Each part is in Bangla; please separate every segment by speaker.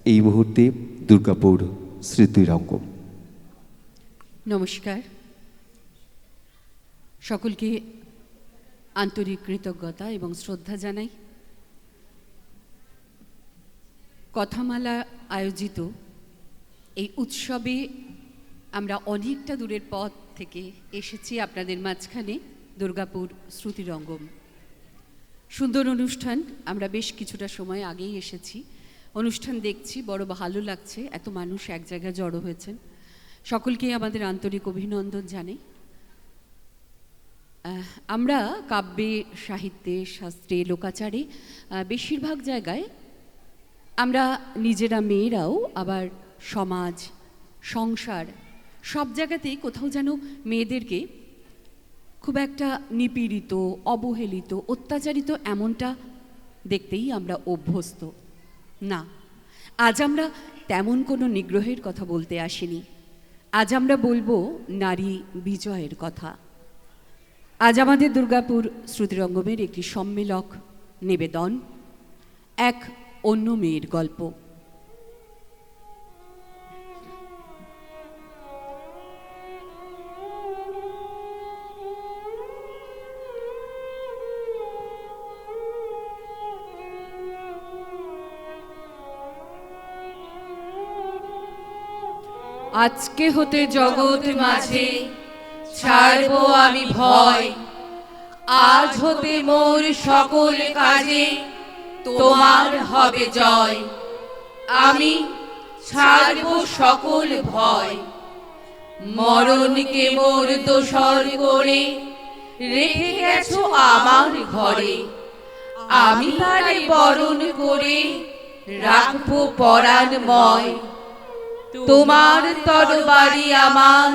Speaker 1: এই মুহূর্তে দুর্গাপুর স্মৃতিরঙ্গম।
Speaker 2: নমস্কার সকলকে, আন্তরিক কৃতজ্ঞতা এবং শ্রদ্ধা জানাই। কথামালা আয়োজিত এই উৎসবে আমরা অনেকটা দূরের পথ থেকে এসেছি আপনাদের মাঝখানে। দুর্গাপুর স্মৃতিরঙ্গম সুন্দর অনুষ্ঠান। আমরা বেশ কিছুটা সময় আগেই এসেছি, অনুষ্ঠান দেখছি, বড় ভালো লাগছে। এত মানুষ এক জায়গায় জড়ো হয়েছেন, সকলকে আমাদের আন্তরিক অভিনন্দন জানাই। আমরা কাব্যে, সাহিত্যে, শাস্ত্রে, লোকাচারে বেশিরভাগ জায়গায় আমরা নিজেরা মেয়েরাও, আবার সমাজ, সংসার, সব জায়গাতেই কোথাও যেন মেয়েদেরকে খুব একটা নিপীড়িত, অবহেলিত, অত্যাচারিত এমনটা দেখতেই আমরা অভ্যস্ত না। আজ আমরা তেমন কোনো নিগ্রহের কথা বলতে আসিনি। আজ আমরা বলবো নারী বিজয়ের কথা। আজ আমাদের দুর্গাপুর স্মৃতিরঙ্গমের একটি সম্মেলক নিবেদন, এক অন্য মেয়ের গল্প। আজকে হতে জগৎ মাঝে ছাড়বো আমি ভয়, আজ হতে মোর সকল কাজে তোমার হবে জয়। আমি ছাড়বো সকল ভয়, মরণকে মোর দোসর করে রেখে গেছো আমার ঘরে। আমি তারে বরণ করে রাখবো পরাণময়, তোমার তরবারি আমার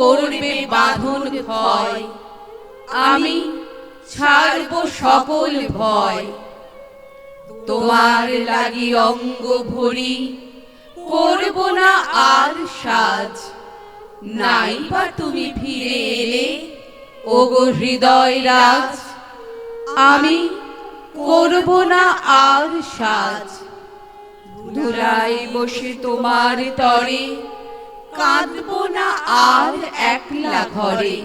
Speaker 2: করবে বাঁধন ভয়। আমি ছাড়বো সকল ভয়, তোমার লাগি অঙ্গ ভরি করব না আর সাজ। নাই বা তুমি ফিরে এলে ওগো হৃদয় রাজ, আমি করব না আর সাজ। ধুলায় বসে তোমার তরে কাঁদবো না আর একলা ঘরে।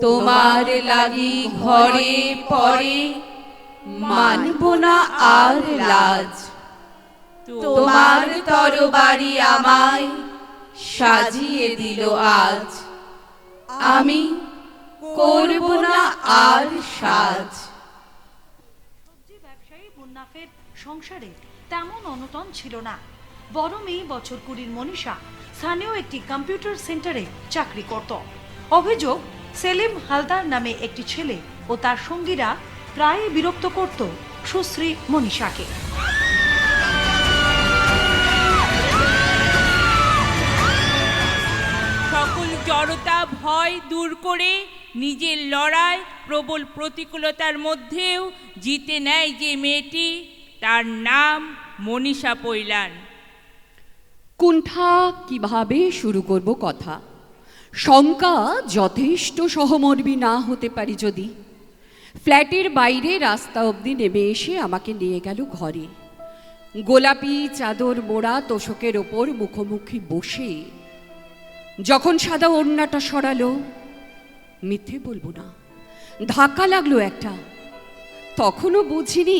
Speaker 2: তোমার লাগি ঘরে পরে মানব না আর লাজ। তোমার তরবারি আমায় সাজিয়ে দিল আজ, আমি করব না আর সাজ।
Speaker 3: সবজি ব্যবসায়ী মুন্নাফের সংসারে তেমন অনটন ছিল না। বড় মেয়ে বছর 20 মনীষা স্থানীয় একটি কম্পিউটার সেন্টারে চাকরি করত। অভিযোগ, সেলিম হালদার নামে একটি ছেলে ও তার সঙ্গীরা প্রায় বিরক্ত করত সুশ্রী মনীষাকে।
Speaker 4: সকল জড়তা ভয় দূর করে নিজের লড়াই প্রবল প্রতিকূলতার মধ্যেও জিতে নেয় যে মেয়েটি, তার নাম মনীষা পৈলান।
Speaker 2: কুণ্ঠা কিভাবে শুরু করব কথা। শঙ্কা যথেষ্ট সহমর্মী না হতে পারি যদি। ফ্ল্যাটের বাইরে রাস্তা অবধি নেমে এসে আমাকে নিয়ে গেল ঘরে। গোলাপি চাদর মোড়া তোষকের ওপর মুখোমুখি বসে যখন সাদা ওড়নাটা সরালো, মিথ্যে বলবো না, ধাক্কা লাগলো একটা। তখনও বুঝিনি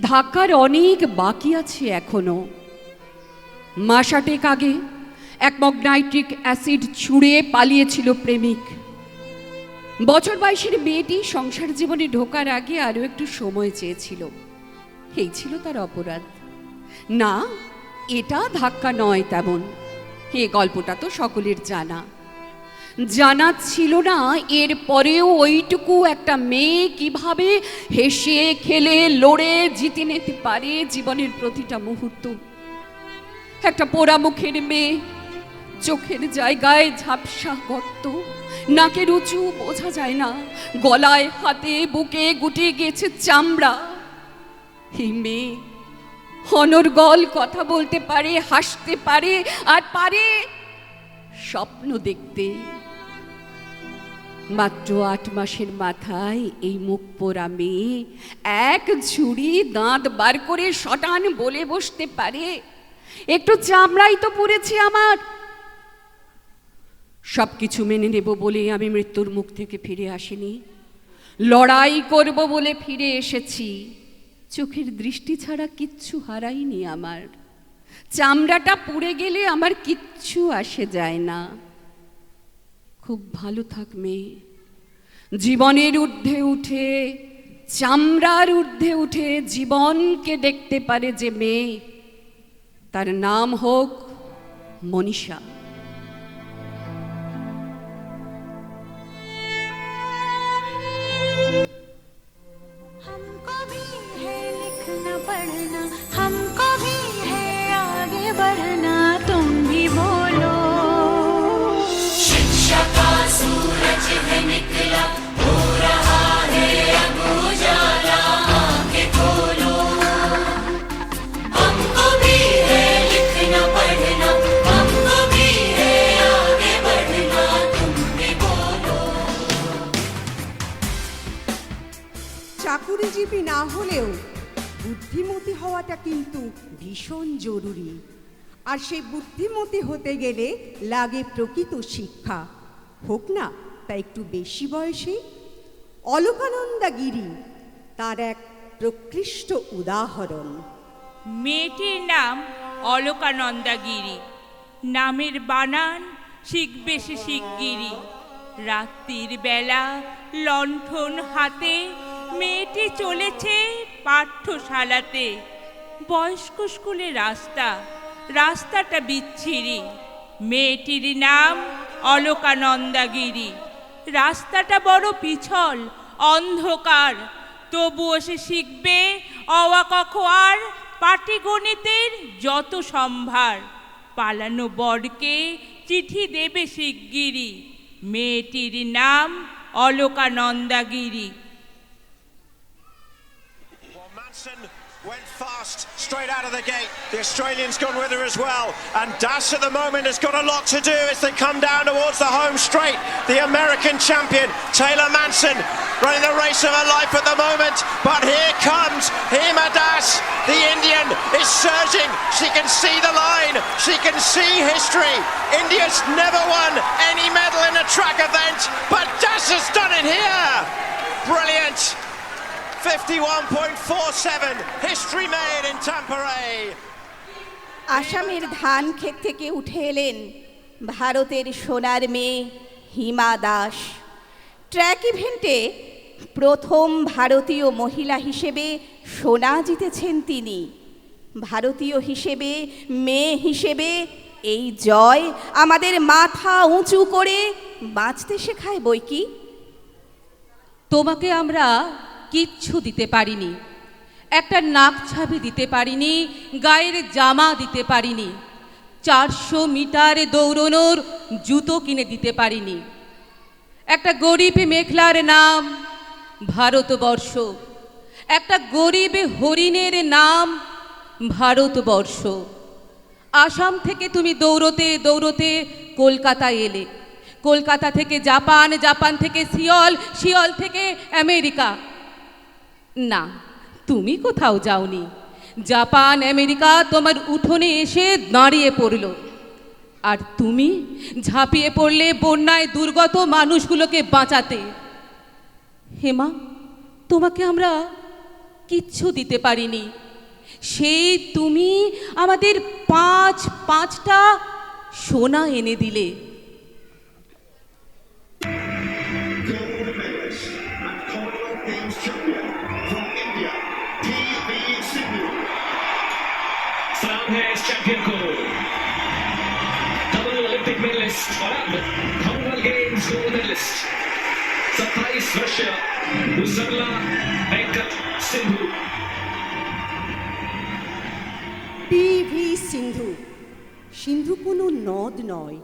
Speaker 2: ধাক্কার অনেক বাকি আছে এখনো। মাসাটেক আগে এক মগ নাইট্রিক অ্যাসিড ছুঁড়ে পালিয়েছিল প্রেমিক। বছর 22-এর মেয়েটি সংসার জীবনে ঢোকার আগে আরো একটু সময় চেয়েছিল। এই ছিল তার অপরাধ। না, এটা ধাক্কা নয় তেমন। এ গল্পটা তো সকলের জানা। জানা ছিল না এর পরেও ওইটুকু একটা মেয়ে কিভাবে হেসে খেলে লড়ে জিতে নিতে পারে জীবনের প্রতিটা মুহূর্ত। একটা পোড়া মুখের মেয়ে, চোখের জায়গায় ঝাপসা গর্ত, নাকের উঁচু বোঝা যায় না, গলায় হাতে বুকে গুটিয়ে গেছে চামড়া। এই মেয়ে অনর্গল কথা বলতে পারে, হাসতে পারে, আর পারে স্বপ্ন দেখতে। মাত্র 8 মাসের মাথায় এই মুখ পোড়া মেয়ে এক ঝুড়ি দাঁত বার করে শটান বলে বসতে পারে, একটু চামড়াই তো পড়েছে আমার। সব কিছু মেনে নেব বলে আমি মৃত্যুর মুখ থেকে ফিরে আসিনি, লড়াই করব বলে ফিরে এসেছি। চোখের দৃষ্টি ছাড়া কিচ্ছু হারাইনি আমার। চামড়াটা পুড়ে গেলে আমার কিচ্ছু আসে যায় না। খুব ভালো থাক মেয়ে, জীবনের ঊর্ধ্বে উঠে, চামড়ার ঊর্ধ্বে উঠে জীবনকে দেখতে পারে যে মেয়ে, তার নাম হোক মনীষা।
Speaker 5: हमको भी है लिखना पढ़ना, हमको भी है आगे बढ़ना, तुम भी बोलो। शिक्षा का सूरज है निकला, हो रहा है अब उजाला, आंखें खोलो। हमको भी है लिखना पढ़ना, हमको भी है आगे बढ़ना, तुम भी बोलो।
Speaker 6: চাকুরিজীবী না হলেও বুদ্ধিমতী হওয়াটা কিন্তু ভীষণ জরুরি। আর সেই বুদ্ধিমতী হতে গেলে লাগে প্রকৃত শিক্ষা, হোক না তা একটু বেশি বয়সে। অলকানন্দা গিরি তার এক প্রকৃষ্ট উদাহরণ।
Speaker 4: মেয়েটির নাম অলকানন্দা গিরি, নামের বানান শিখবে সে শিগগিরি। রাত্রির বেলা লণ্ঠন হাতে মেয়েটি চলেছে পাঠ্যশালাতে। বয়স্ক স্কুলে রাস্তাটা বিচ্ছিরি। মেয়েটির নাম অলকানন্দা গিরি। রাস্তাটা বড় পিছল, অন্ধকার, তবুও সে শিখবে অ ক খ আর, পাটিগণিতের যত সম্ভার। পালানো বরকে চিঠি দেবে শিগগিরি। মেয়েটির নাম অলকানন্দা গিরি।
Speaker 7: Manson went fast straight out of the gate. The Australian's gone with her as well. And Das at the moment has got a lot to do as they come down towards the home straight. The American champion, Taylor Manson, running the race of her life at the moment. But here comes Hima Das. The Indian is surging. She can see the line. She can see history. India's never won any medal in a track event, but Das has done it here. Brilliant. 51.47, history made in Tampere.
Speaker 8: আসামের ধান ক্ষেত থেকে উঠে এলেন ভারতের সোনার মেয়ে হিমা দাস। ট্র্যাক ইভেন্টে প্রথম ভারতীয় মহিলা হিসেবে সোনা জিতেছেন তিনি। ভারতীয় হিসেবে, মেয়ে হিসেবে এই জয় আমাদের মাথা উঁচু করে বাঁচতে শেখায় বইকি।
Speaker 9: তোমাকে আমরা কিচ্ছু দিতে পারিনি, একটা নাক ছাবি দিতে পারিনি, গায়ের জামা দিতে পারিনি, 400 মিটার দৌড়নোর জুতো কিনে দিতে পারিনি। একটা গরিব মেঘলার নাম ভারতবর্ষ, একটা গরিব হরিণের নাম ভারতবর্ষ। আসাম থেকে তুমি দৌড়তে দৌড়তে কলকাতা এলে, কলকাতা থেকে জাপান, জাপান থেকে সিওল, সিওল থেকে আমেরিকা। না, তুমি কোথাও যাওনি। জাপান, আমেরিকা তোমার উঠোনে এসে দাঁড়িয়ে পড়ল, আর তুমি ঝাঁপিয়ে পড়লে বন্যায় দুর্গত মানুষগুলোকে বাঁচাতে। হেমা, তোমাকে আমরা কিচ্ছু দিতে পারিনি, সেই তুমি আমাদের পাঁচটা সোনা এনে দিলে।
Speaker 10: Champion gold, double Olympic medalist और अब Commonwealth Games gold medalist 27 वर्षीय उर्मिला वेंकट सिंधु।
Speaker 6: পিভি সিন্ধু। সিন্ধু কোনো নদ নয়,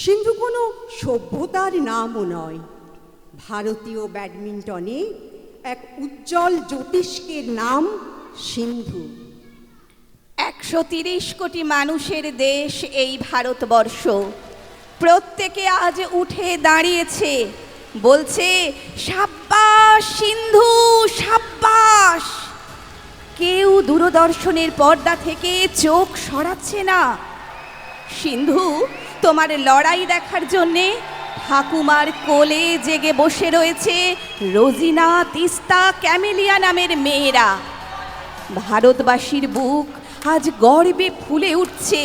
Speaker 6: সিন্ধু কোনো সভ্যতার নামও নয়। ভারতীয় ব্যাডমিন্টনে এক উজ্জ্বল জ্যোতিষ্কের নাম সিন্ধু।
Speaker 8: 130 কোটি মানুষের দেশ এই ভারতবর্ষ। প্রত্যেকে আজ উঠে দাঁড়িয়েছে, বলছে সাব্বাস সিন্ধু, সাব্বাস। কেউ দূরদর্শনের পর্দা থেকে চোখ সরাচ্ছে না। সিন্ধু, তোমার লড়াই দেখার জন্যে ঠাকুমার কোলে জেগে বসে রয়েছে রোজিনা, তিস্তা, ক্যামেলিয়া নামের মেয়েরা। ভারতবাসীর বুক আজ গর্বে ফুলে উঠছে,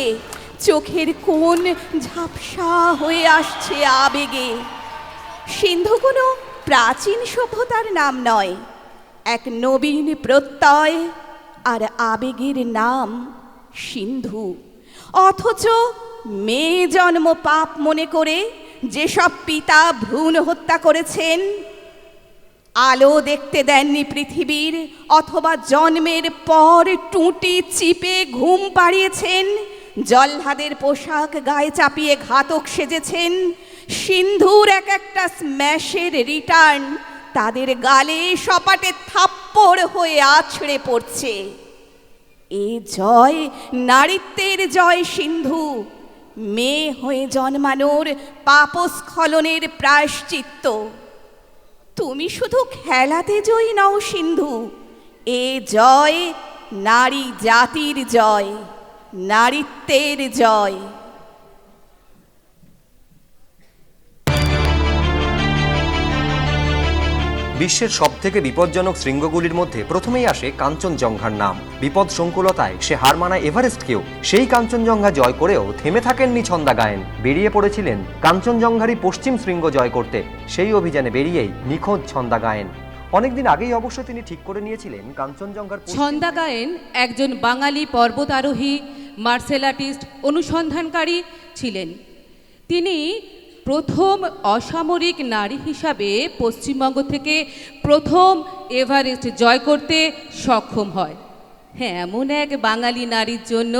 Speaker 8: চোখের কোণ ঝাপসা হয়ে আসছে আবেগে। সিন্ধু কোনো প্রাচীন সভ্যতার নাম নয়, এক নবীন প্রত্যয় আর আবেগের নাম সিন্ধু। অথচ মেয়ে জন্ম পাপ মনে করে যেসব পিতা ভ্রূণ হত্যা করেছেন, আলো দেখতে দেননি পৃথিবীর, অথবা জন্মের পর টুঁটি চিপে ঘুম পাড়িয়েছেন, জল্লাদের পোশাক গায়ে চাপিয়ে ঘাতক সেজেছেন, সিন্ধুর এক একটা স্ম্যাশের রিটার্ন তাদের গালে সপাটে থাপ্পড় হয়ে আছড়ে পড়ছে। এ জয় নারীত্বের জয় সিন্ধু, মেয়ে হয়ে জন্মানোর পাপস্খলনের প্রায়শ্চিত্ত। তুমি শুধু খেলাতে জয়ী নও সিন্ধু, এ জয় নারী জাতির জয়, নারীত্বের জয়।
Speaker 11: বিশ্বের সবথেকে বিপজ্জনক শৃঙ্গগুলির মধ্যে প্রথমেই আসে কাঞ্চনজঙ্ঘার নাম। বিপদ সংকুলতায় সে হার মানায় এভারেস্টকেও। সেই কাঞ্চনজঙ্ঘা জয় করেও থেমে থাকেননি ছন্দা গায়েন। বেরিয়ে পড়েছিলেন কাঞ্চনজঙ্ঘারই পশ্চিম শৃঙ্গ জয় করতে। সেই অভিযানে বেরিয়েই নিখোঁজ ছন্দা গায়েন। অনেকদিন আগেই অবশ্য তিনি ঠিক করে নিয়েছিলেন কাঞ্চনজঙ্ঘার।
Speaker 9: ছন্দা গায়েন একজন বাঙালি পর্বতারোহী, মার্শাল আর্টিস্ট, অনুসন্ধানকারী ছিলেন। তিনি প্রথম অসামরিক নারী হিসাবে পশ্চিমবঙ্গ থেকে প্রথম এভারেস্ট জয় করতে সক্ষম হয়। হ্যাঁ, এমন এক বাঙালি নারীর জন্য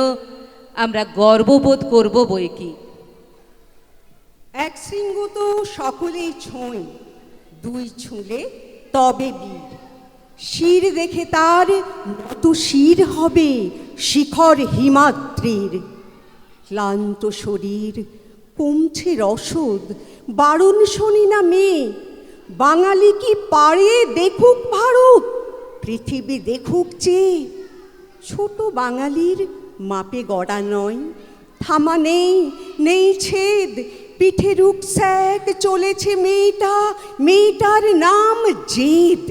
Speaker 9: আমরা গর্ববোধ করব বই কি।
Speaker 6: এক শৃঙ্গ তো সকলেই ছোঁয়, দুই ছুঁলে তবে বীর। শির দেখে তার নত শির হবে শিখর হিমাদ্রির। ক্লান্ত শরীর, কমছে রসদ, বারণ শোনে না মেয়ে। বাঙালি কি পারে দেখুক ভারত, পৃথিবী দেখুক চেয়ে। ছোট বাঙালির মাপে গড়া নয়, থামা নেই, নেই ছেদ। পিঠে রুকস্যাক চলেছে মেয়েটা, মেয়েটার নাম জেদ।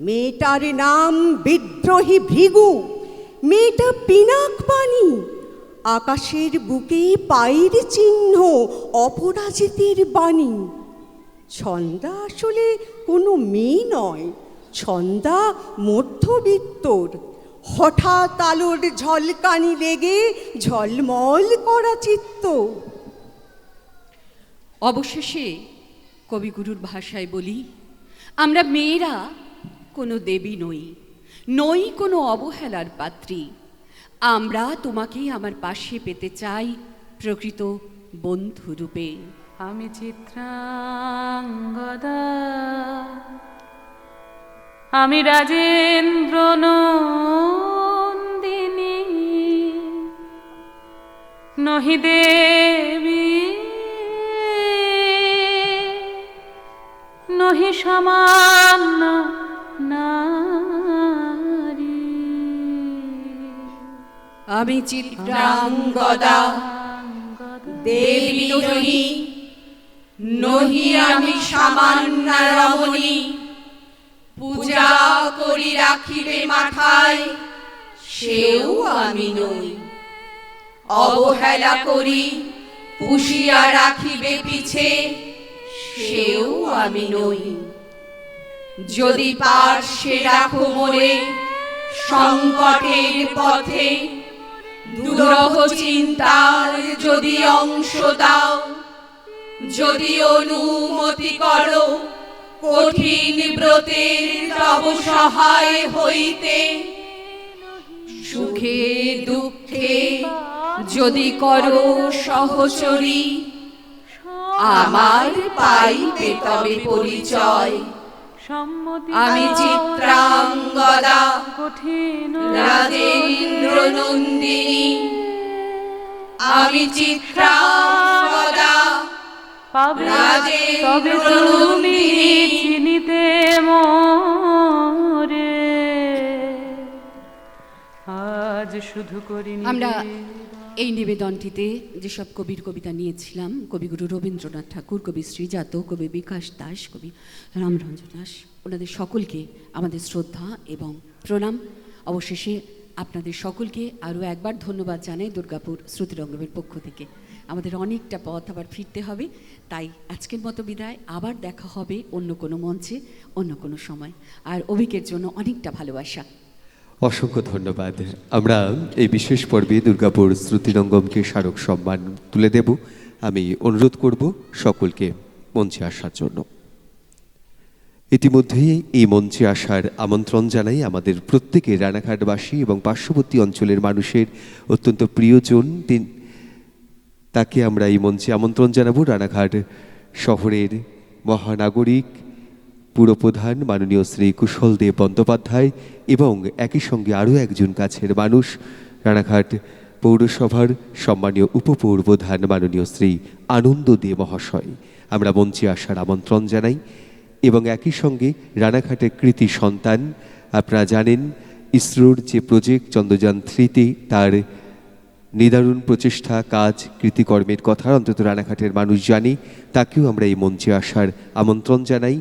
Speaker 6: মেয়েটার নাম বিদ্রোহী ভৃগু, মেয়েটা পিনাক পানি। আকাশের বুকে পায়ের চিহ্ন, অপরাজিতের বাণী। ছন্দা আসলে কোনো মেয়ে নয়, ছন্দা মধ্যবিত্তর। হঠাৎ আলোর ঝলকানি লেগে ঝলমল করা চিত্ত।
Speaker 2: অবশেষে কবিগুরুর ভাষায় বলি, আমরা মেয়েরা কোনো দেবী নই, নই কোনো অবহেলার পাত্রী। আমরা তোমাকে আমার পাশে পেতে চাই প্রকৃত বন্ধুরূপে।
Speaker 12: আমি চিত্রাঙ্গদা, আমি রাজেন্দ্র নন্দিনী, নহি দেবী নহি সামান্য নারী।
Speaker 2: আমি চিত্রাঙ্গদা, দেবী নহি, নহি আমি সামান্য রমণী। পূজা করি রাখিবে মাথায়, সেও আমি নই। অবহেলা করি পুষিয়া রাখিবে পিছে, সেও আমি নই। যদি পার্শ্বে রাখো মোরে সংকটের পথে, দুরহ চিন্তার যদি অংশ দাও, যদি অনুমতি করো কঠিন ব্রতের তব সহায় হইতে। সুখে দুঃখে যদি করো সহচরী, আমার পাইবে তবে পরিচয়। আমি চিত্রাঙ্গদা, রাজেন্দ্র নন্দিনী। আমি চিত্রাঙ্গদা, রাজেন্দ্র নন্দিনী।
Speaker 12: চিনিতে মোরে শুধু করি
Speaker 2: আমরা এই নিবেদনটিতে যেসব কবির কবিতা নিয়েছিলাম, কবিগুরু রবীন্দ্রনাথ ঠাকুর, কবি শ্রীজাত, কবি বিকাশ দাস, কবি রামরঞ্জন দাস, ওনাদের সকলকে আমাদের শ্রদ্ধা এবং প্রণাম। অবশেষে আপনাদের সকলকে আরও একবার ধন্যবাদ জানাই দুর্গাপুর শ্রুতিরঙ্গমের পক্ষ থেকে। আমাদের অনেকটা পথ আবার ফিরতে হবে, তাই আজকের মতো বিদায়। আবার দেখা হবে অন্য কোনো মঞ্চে, অন্য কোনো সময়। আর অভিকের জন্য অনেকটা ভালোবাসা।
Speaker 1: অসংখ্য ধন্যবাদ। আমরা এই বিশেষ পর্বে দুর্গাপুর শ্রুতিরঙ্গমকে স্মারক সম্মান তুলে দেব। আমি অনুরোধ করব সকলকে মঞ্চে আসার জন্য। ইতিমধ্যেই এই মঞ্চে আসার আমন্ত্রণ জানাই আমাদের প্রত্যেকের রানাঘাটবাসী এবং পার্শ্ববর্তী অঞ্চলের মানুষের অত্যন্ত প্রিয়জন। তাকে আমরা এই মঞ্চে আমন্ত্রণ জানাবো রানাঘাট শহরের মহানাগরিক পুরপ্রধান মাননীয় শ্রী কুশলদেব বন্দ্যোপাধ্যায় এবং একই সঙ্গে আরও একজন কাছের মানুষ রানাঘাট পৌরসভার সম্মানীয় উপপৌরপ্রধান মাননীয় শ্রী আনন্দ দে মহাশয়। আমরা মঞ্চে আসার আমন্ত্রণ জানাই এবং একই সঙ্গে রানাঘাটের কৃতি সন্তান, আপনারা জানেন ইসরোর যে প্রজেক্ট চন্দ্রযান 3 তার নিদারুণ প্রচেষ্টা, কাজ, কৃতিকর্মের কথা অন্তত রানাঘাটের মানুষ জানে, তাকেও আমরা এই মঞ্চে আসার আমন্ত্রণ জানাই